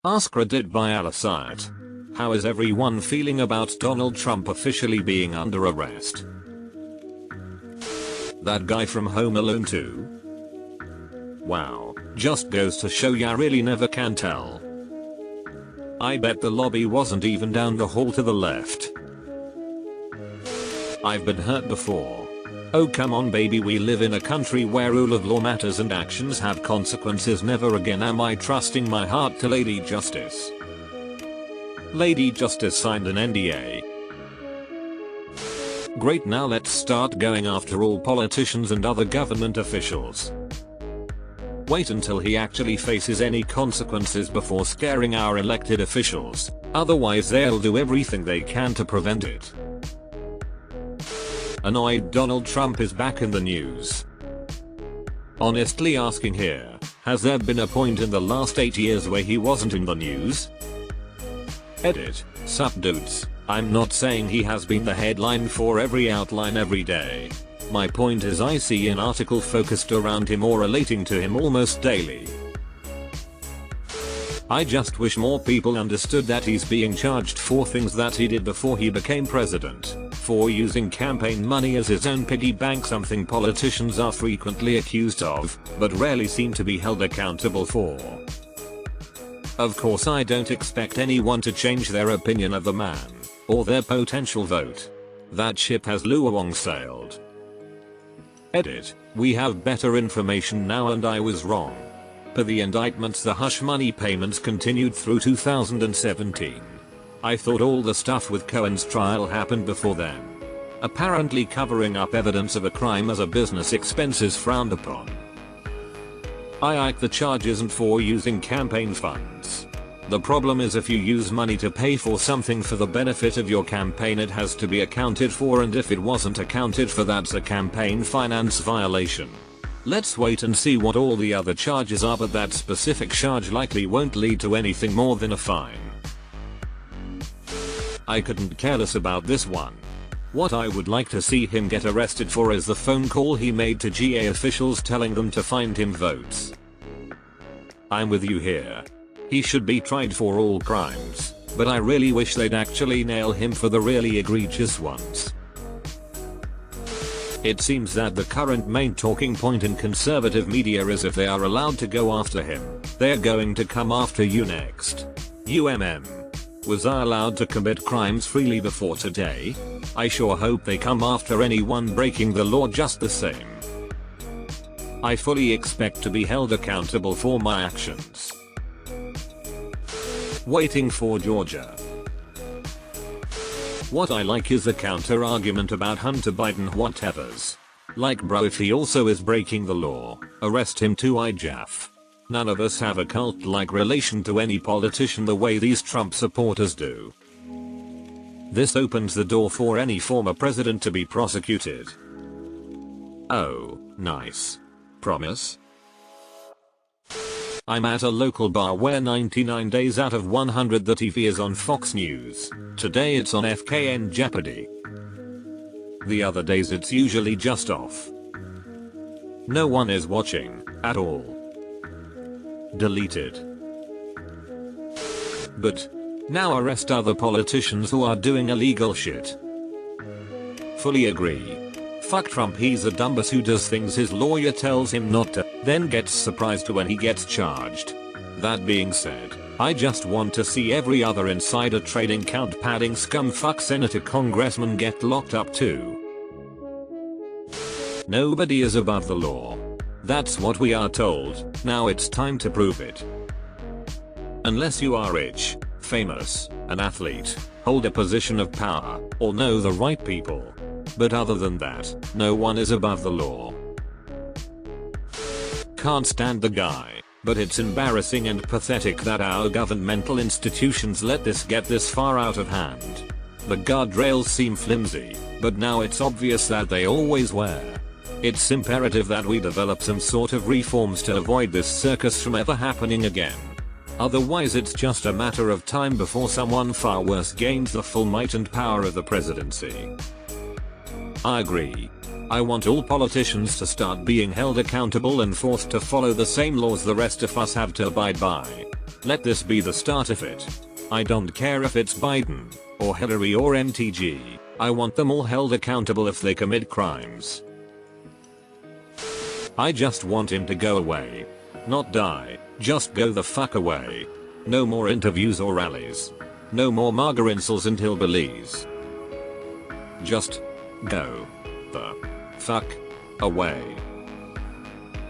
AskReddit by Alasite. How is everyone feeling about Donald Trump officially being under arrest? That guy from Home Alone 2? Wow, just goes to show ya really never can tell. I bet the lobby wasn't even down the hall to the left. I've been hurt before. Oh come on baby, we live in a country where rule of law matters and actions have consequences. Never again am I trusting my heart to Lady Justice. Lady Justice signed an NDA. Great, now let's start going after all politicians and other government officials. Wait until he actually faces any consequences before scaring our elected officials, otherwise they'll do everything they can to prevent it. Annoyed Donald Trump is back in the news. Honestly asking here, has there been a point in the last 8 years where he wasn't in the news? Edit. Sup dudes, I'm not saying he has been the headline for every outline every day. My point is I see an article focused around him or relating to him almost daily. I just wish more people understood that he's being charged for things that he did before he became president, for using campaign money as his own piggy bank, something politicians are frequently accused of, but rarely seem to be held accountable for. Of course I don't expect anyone to change their opinion of the man, or their potential vote. That ship has long sailed. Edit. We have better information now and I was wrong. Per the indictments, the hush money payments continued through 2017. I thought all the stuff with Cohen's trial happened before then. Apparently covering up evidence of a crime as a business expense is frowned upon. I like the charge isn't for using campaign funds. The problem is if you use money to pay for something for the benefit of your campaign, it has to be accounted for, and if it wasn't accounted for, that's a campaign finance violation. Let's wait and see what all the other charges are, but that specific charge likely won't lead to anything more than a fine. I couldn't care less about this one. What I would like to see him get arrested for is the phone call he made to GA officials telling them to find him votes. I'm with you here. He should be tried for all crimes, but I really wish they'd actually nail him for the really egregious ones. It seems that the current main talking point in conservative media is if they are allowed to go after him, they're going to come after you next. Was I allowed to commit crimes freely before today? I sure hope they come after anyone breaking the law just the same. I fully expect to be held accountable for my actions. Waiting for Georgia. What I like is the counter argument about Hunter Biden whatevers. Like bro, if he also is breaking the law, arrest him too, IJAF. None of us have a cult-like relation to any politician the way these Trump supporters do. This opens the door for any former president to be prosecuted. Oh, nice. Promise? I'm at a local bar where 99 days out of 100 the TV is on Fox News. Today it's on FKN Jeopardy. The other days it's usually just off. No one is watching, at all. Deleted. But now arrest other politicians who are doing illegal shit. Fully agree. Fuck Trump, he's a dumbass who does things his lawyer tells him not to, then gets surprised when he gets charged. That being said, I just want to see every other insider trading, count padding scumfuck senator congressman get locked up too. Nobody is above the law. That's what we are told, now it's time to prove it. Unless you are rich, famous, an athlete, hold a position of power, or know the right people. But other than that, no one is above the law. Can't stand the guy, but it's embarrassing and pathetic that our governmental institutions let this get this far out of hand. The guardrails seem flimsy, but now it's obvious that they always were. It's imperative that we develop some sort of reforms to avoid this circus from ever happening again. Otherwise it's just a matter of time before someone far worse gains the full might and power of the presidency. I agree. I want all politicians to start being held accountable and forced to follow the same laws the rest of us have to abide by. Let this be the start of it. I don't care if it's Biden, or Hillary or MTG, I want them all held accountable if they commit crimes. I just want him to go away. Not die, just go the fuck away. No more interviews or rallies. No more MAGA insults and hillbillies. Just go the fuck away.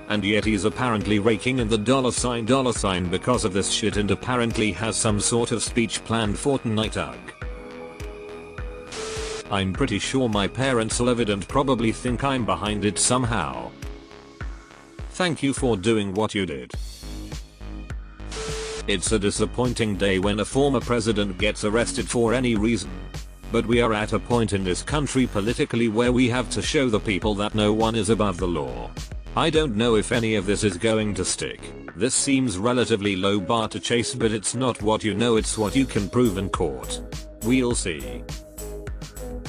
And yet he's apparently raking in the dollar sign because of this shit and apparently has some sort of speech planned for tonight. I'm pretty sure my parents love it and probably think I'm behind it somehow. Thank you for doing what you did. It's a disappointing day when a former president gets arrested for any reason. But we are at a point in this country politically where we have to show the people that no one is above the law. I don't know if any of this is going to stick. This seems relatively low bar to chase, but it's not what you know, it's what you can prove in court. We'll see.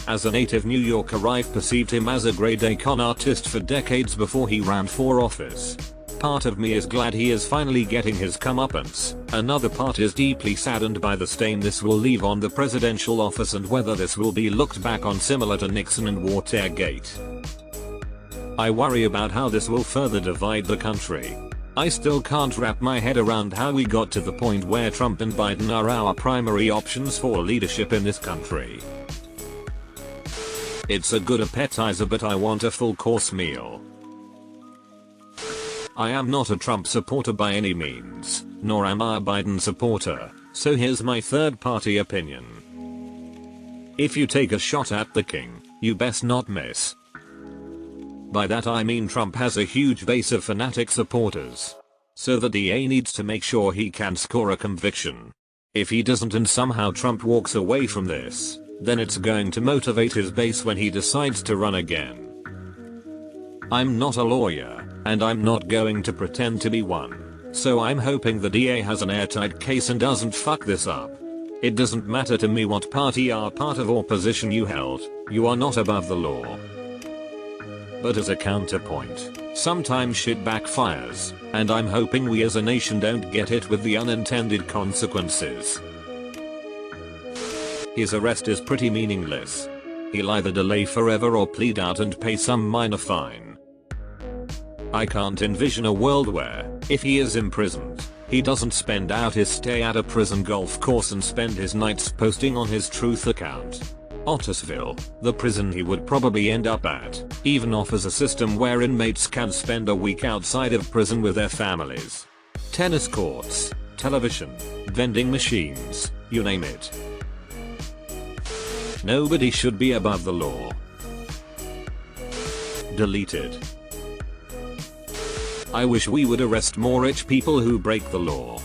As a native New Yorker, I've perceived him as a grade A con artist for decades before he ran for office. Part of me is glad he is finally getting his comeuppance. Another part is deeply saddened by the stain this will leave on the presidential office and whether this will be looked back on similar to Nixon and Watergate. I worry about how this will further divide the country. I still can't wrap my head around how we got to the point where Trump and Biden are our primary options for leadership in this country. It's a good appetizer, but I want a full course meal. I am not a Trump supporter by any means, nor am I a Biden supporter, so here's my third party opinion. If you take a shot at the king, you best not miss. By that I mean Trump has a huge base of fanatic supporters. So the DA needs to make sure he can score a conviction. If he doesn't and somehow Trump walks away from this, then it's going to motivate his base when he decides to run again. I'm not a lawyer, and I'm not going to pretend to be one. So I'm hoping the DA has an airtight case and doesn't fuck this up. It doesn't matter to me what party or part of or position you held, you are not above the law. But as a counterpoint, sometimes shit backfires, and I'm hoping we as a nation don't get hit with the unintended consequences. His arrest is pretty meaningless. He'll either delay forever or plead out and pay some minor fine. I can't envision a world where, if he is imprisoned, he doesn't spend out his stay at a prison golf course and spend his nights posting on his Truth account. Ottersville, the prison he would probably end up at, even offers a system where inmates can spend a week outside of prison with their families. Tennis courts, television, vending machines, you name it. Nobody should be above the law. Deleted. I wish we would arrest more rich people who break the law.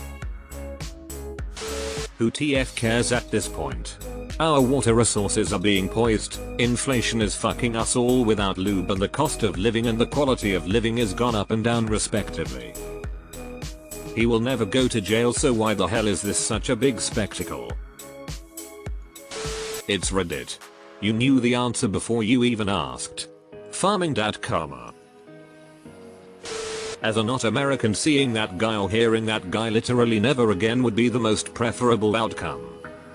Who TF cares at this point? Our water resources are being poised, inflation is fucking us all without lube, and the cost of living and the quality of living has gone up and down respectively. He will never go to jail, so why the hell is this such a big spectacle? It's Reddit. You knew the answer before you even asked. Farming.com. As a not American, seeing that guy or hearing that guy literally never again would be the most preferable outcome.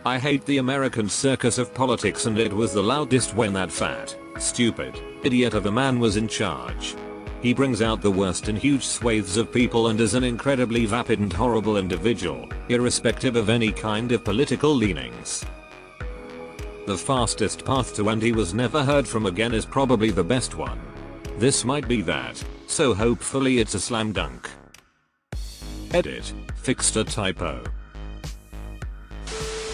I hate the American circus of politics, and it was the loudest when that fat, stupid, idiot of a man was in charge. He brings out the worst in huge swathes of people and is an incredibly vapid and horrible individual, irrespective of any kind of political leanings. The fastest path to and he was never heard from again is probably the best one. This might be that, so hopefully it's a slam dunk. Edit, fixed a typo.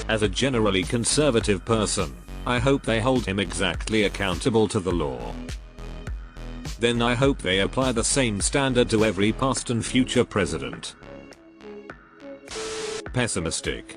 As a generally conservative person, I hope they hold him exactly accountable to the law. Then I hope they apply the same standard to every past and future president. Pessimistic.